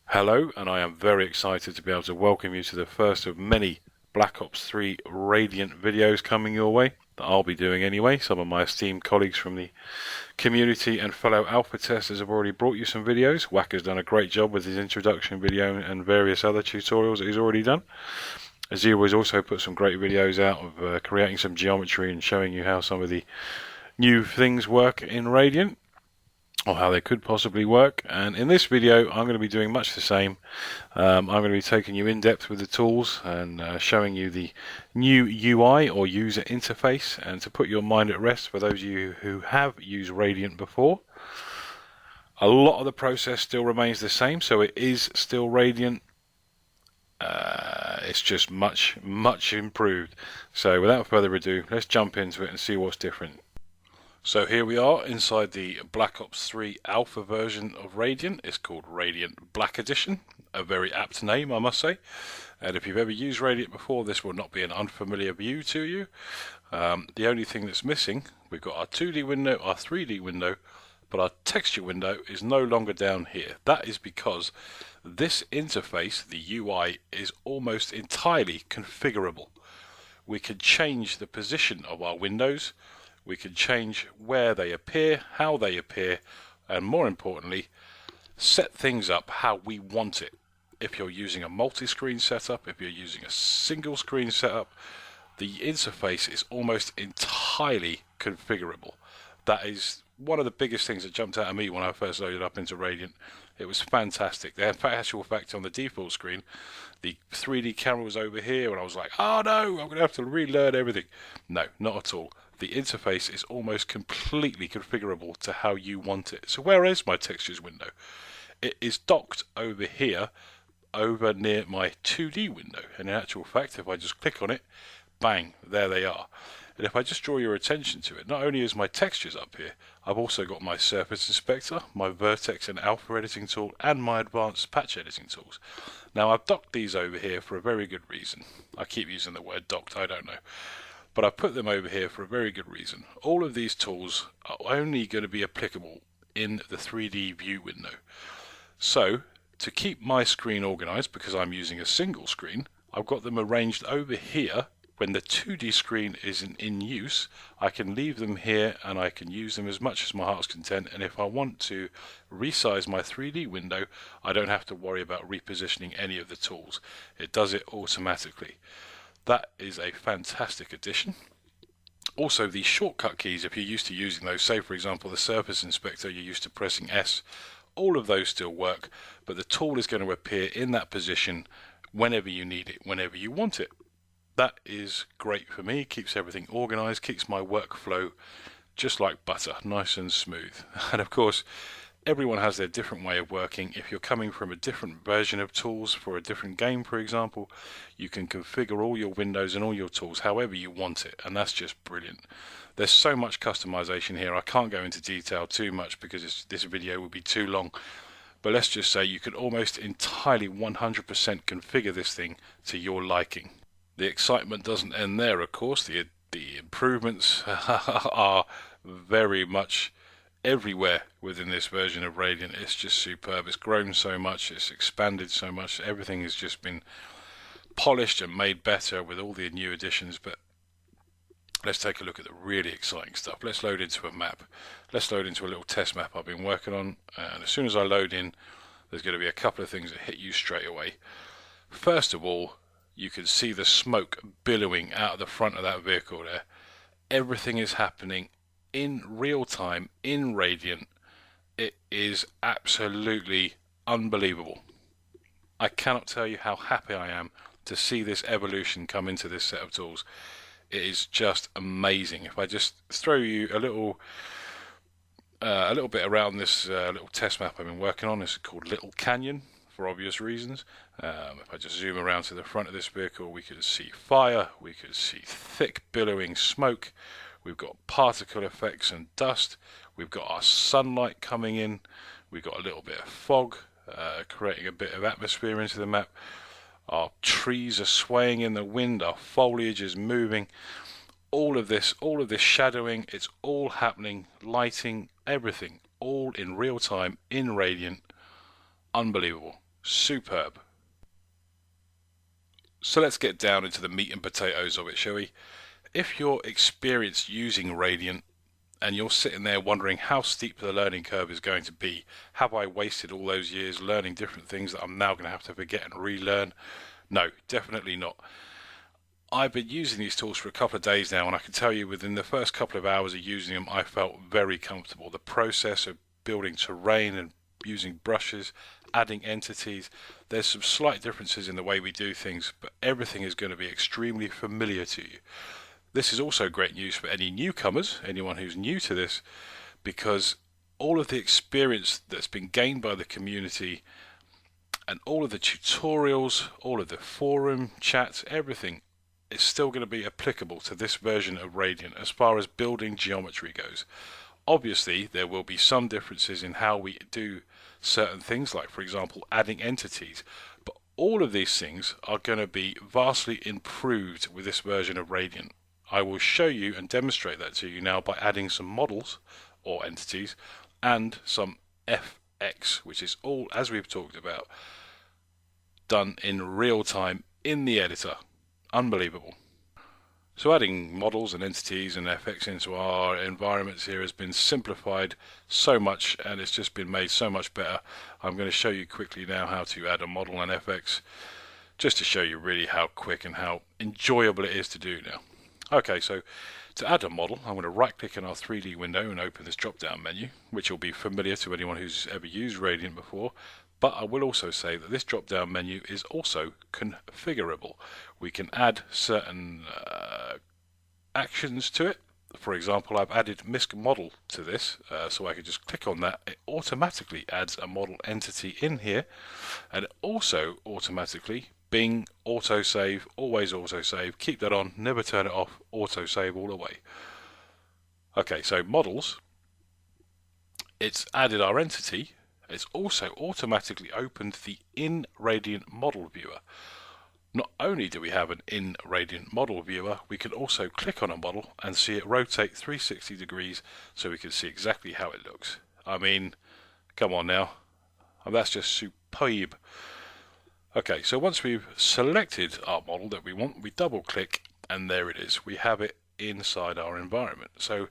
Hello, and I am very excited to be able to welcome you to the first of many Black Ops 3 Radiant videos coming your way, that I'll be doing anyway. Some of my esteemed colleagues from the community and fellow alpha testers have already brought you some videos. Wakka's done a great job with his introduction video and various other tutorials that he's already done. Zeroy's also put some great videos out of creating some geometry and showing you how some of the new things work in Radiant, or how they could possibly work. And in this video I'm going to be doing much the same. I'm going to be taking you in depth with the tools and showing you the new UI or user interface, and to put your mind at rest for those of you who have used Radiant before, a lot of the process still remains the same, so it is still Radiant. It's just much improved. So without further ado, let's jump into it and see what's different. So here we are inside the Black Ops 3 alpha version of Radiant. It's called Radiant Black Edition, a very apt name, I must say. And if you've ever used Radiant before, this will not be an unfamiliar view to you. The only thing that's missing, we've got our 2D window, our 3D window, but our texture window is no longer down here. That is because this interface, the UI, is almost entirely configurable. We can change the position of our windows. We can change where they appear, how they appear, and more importantly, set things up how we want it. If you're using a multi-screen setup, if you're using a single screen setup, the interface is almost entirely configurable. That is one of the biggest things that jumped out at me when I first loaded up into Radiant. It was fantastic. The actual fact on the default screen, the 3D camera was over here, and I was like, oh no, I'm going to have to relearn everything. No, not at all. The interface is almost completely configurable to how you want it. So where is my textures window? It is docked over here, over near my 2D window. And in actual fact, if I just click on it, bang, there they are. And if I just draw your attention to it, not only is my textures up here, I've also got my surface inspector, my vertex and alpha editing tool, and my advanced patch editing tools. Now I've docked these over here for a very good reason. I keep using the word docked, I don't know. But I put them over here for a very good reason. All of these tools are only going to be applicable in the 3D view window. So, to keep my screen organized, because I'm using a single screen, I've got them arranged over here. When the 2D screen isn't in use, I can leave them here and I can use them as much as my heart's content. And if I want to resize my 3D window, I don't have to worry about repositioning any of the tools. It does it automatically. That is a fantastic addition. Also, the shortcut keys, if you're used to using those, say for example the surface inspector, you're used to pressing S, all of those still work, but the tool is going to appear in that position whenever you need it, whenever you want it. That is great for me, keeps everything organized, keeps my workflow just like butter, nice and smooth. And of course, everyone has their different way of working. If you're coming from a different version of tools for a different game, for example, you can configure all your windows and all your tools however you want it, and that's just brilliant. There's so much customization here. I can't go into detail too much because this video would be too long, but let's just say you can almost entirely 100% configure this thing to your liking. The excitement doesn't end there, of course. The improvements are very much everywhere within this version of Radiant. It's just superb. It's grown so much, it's expanded so much, everything has just been polished and made better with all the new additions. But let's take a look at the really exciting stuff. Let's load into a map. Let's load into a little test map I've been working on, and as soon as I load in, there's going to be a couple of things that hit you straight away. First of all, you can see the smoke billowing out of the front of that vehicle there. Everything is happening in real time in Radiant. It is absolutely unbelievable. I cannot tell you how happy I am to see this evolution come into this set of tools. It is just amazing. If I just throw you a little bit around this little test map I've been working on. This is called Little Canyon for obvious reasons. If I just zoom around to the front of this vehicle, we could see fire, we could see thick billowing smoke, we've got particle effects and dust, we've got our sunlight coming in, we've got a little bit of fog creating a bit of atmosphere into the map, our trees are swaying in the wind, our foliage is moving, all of this shadowing, it's all happening, lighting, everything, all in real time in Radiant. Unbelievable. Superb. So let's get down into the meat and potatoes of it, shall we? If you're experienced using Radiant and you're sitting there wondering how steep the learning curve is going to be, have I wasted all those years learning different things that I'm now going to have to forget and relearn? No, definitely not. I've been using these tools for a couple of days now, and I can tell you within the first couple of hours of using them, I felt very comfortable. The process of building terrain and using brushes, adding entities, there's some slight differences in the way we do things, but everything is going to be extremely familiar to you. This is also great news for any newcomers, anyone who's new to this, because all of the experience that's been gained by the community and all of the tutorials, all of the forum chats, everything is still going to be applicable to this version of Radiant as far as building geometry goes. Obviously, there will be some differences in how we do certain things, like, for example, adding entities, but all of these things are going to be vastly improved with this version of Radiant. I will show you and demonstrate that to you now by adding some models or entities and some FX, which is all, as we've talked about, done in real time in the editor. Unbelievable. So adding models and entities and FX into our environments here has been simplified so much, and it's just been made so much better. I'm going to show you quickly now how to add a model and FX, just to show you really how quick and how enjoyable it is to do now. Okay, so to add a model, I'm going to right click in our 3D window and open this drop down menu, which will be familiar to anyone who's ever used Radiant before. But I will also say that this drop down menu is also configurable. We can add certain actions to it. For example, I've added misc model to this, so I can just click on that. It automatically adds a model entity in here, and it also automatically Bing autosave, always autosave, keep that on, never turn it off, autosave all the way. Okay, so models, it's added our entity. It's also automatically opened the in Radiant model viewer. Not only do we have an in Radiant model viewer, we can also click on a model and see it rotate 360 degrees so we can see exactly how it looks. I mean, come on now, that's just superb. Okay, so once we've selected our model that we want, we double click and there it is. We have it inside our environment. So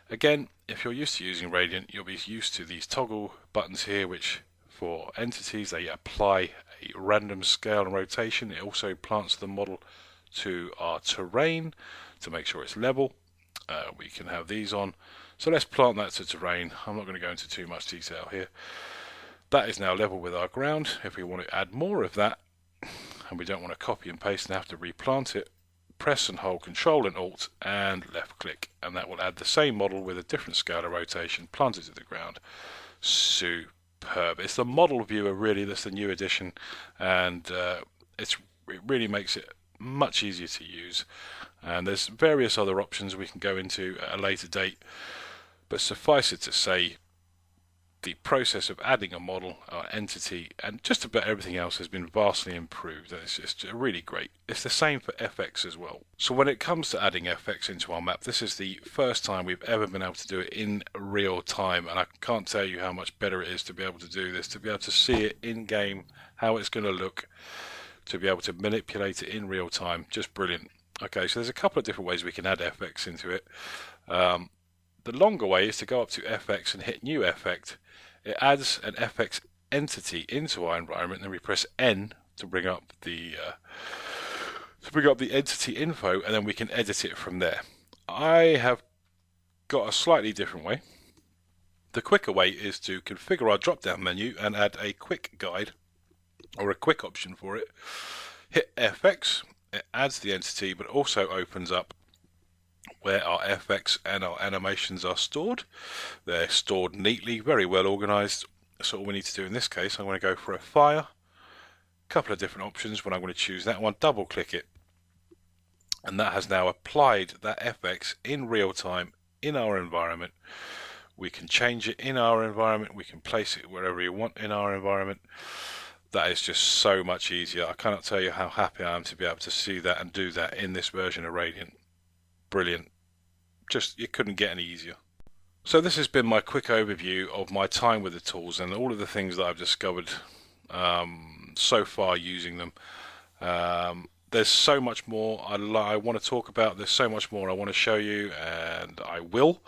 again, if you're used to using Radiant, you'll be used to these toggle buttons here, which for entities, they apply a random scale and rotation. It also plants the model to our terrain to make sure it's level. We can have these on. So let's plant that to terrain. I'm not going to go into too much detail here. That is now level with our ground. If we want to add more of that, and we don't want to copy and paste and have to replant it, press and hold Control and Alt and left click, and that will add the same model with a different scale of rotation, plant it to the ground. Superb. It's the model viewer really that's the new addition, and it really makes it much easier to use. And there's various other options we can go into at a later date, but suffice it to say, the process of adding a model, or entity, and just about everything else has been vastly improved. It's just really great. It's the same for FX as well. So when it comes to adding FX into our map, this is the first time we've ever been able to do it in real time, and I can't tell you how much better it is to be able to do this, to be able to see it in game, how it's going to look, to be able to manipulate it in real time. Just brilliant. Okay, so there's a couple of different ways we can add FX into it. The longer way is to go up to FX and hit New Effect. It adds an FX entity into our environment, and then we press N to bring up the entity info, and then we can edit it from there. I have got a slightly different way. The quicker way is to configure our drop-down menu and add a quick guide or a quick option for it. Hit FX, it adds the entity, but also opens up where our FX and our animations are stored. They're stored neatly, very well organized. So all we need to do in this case, I'm going to go for a fire, a couple of different options. When I'm going to choose that one, double click it, and that has now applied that FX in real time in our environment. We can change it in our environment, we can place it wherever you want in our environment. That is just so much easier. I cannot tell you how happy I am to be able to see that and do that in this version of Radiant. Brilliant. Just, it couldn't get any easier. So this has been my quick overview of my time with the tools and all of the things that I've discovered so far using them. There's so much more I want to talk about. There's so much more I want to show you, and I will.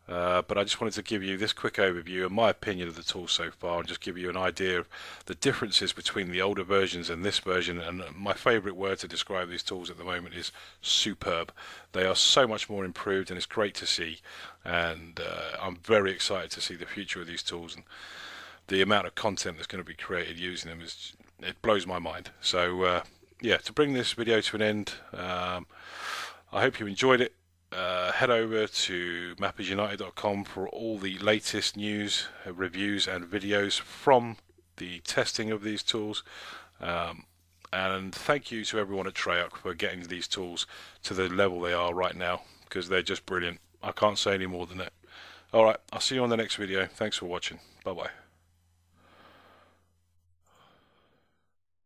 But I just wanted to give you this quick overview and my opinion of the tool so far, and just give you an idea of the differences between the older versions and this version. And my favourite word to describe these tools at the moment is superb. They are so much more improved, and it's great to see. And I'm very excited to see the future of these tools, and the amount of content that's going to be created using them it blows my mind. So yeah, to bring this video to an end, I hope you enjoyed it. Head over to mappersunited.com for all the latest news, reviews and videos from the testing of these tools. And thank you to everyone at Treyarch for getting these tools to the level they are right now, because they're just brilliant. I can't say any more than that. Alright, I'll see you on the next video. Thanks for watching. Bye bye.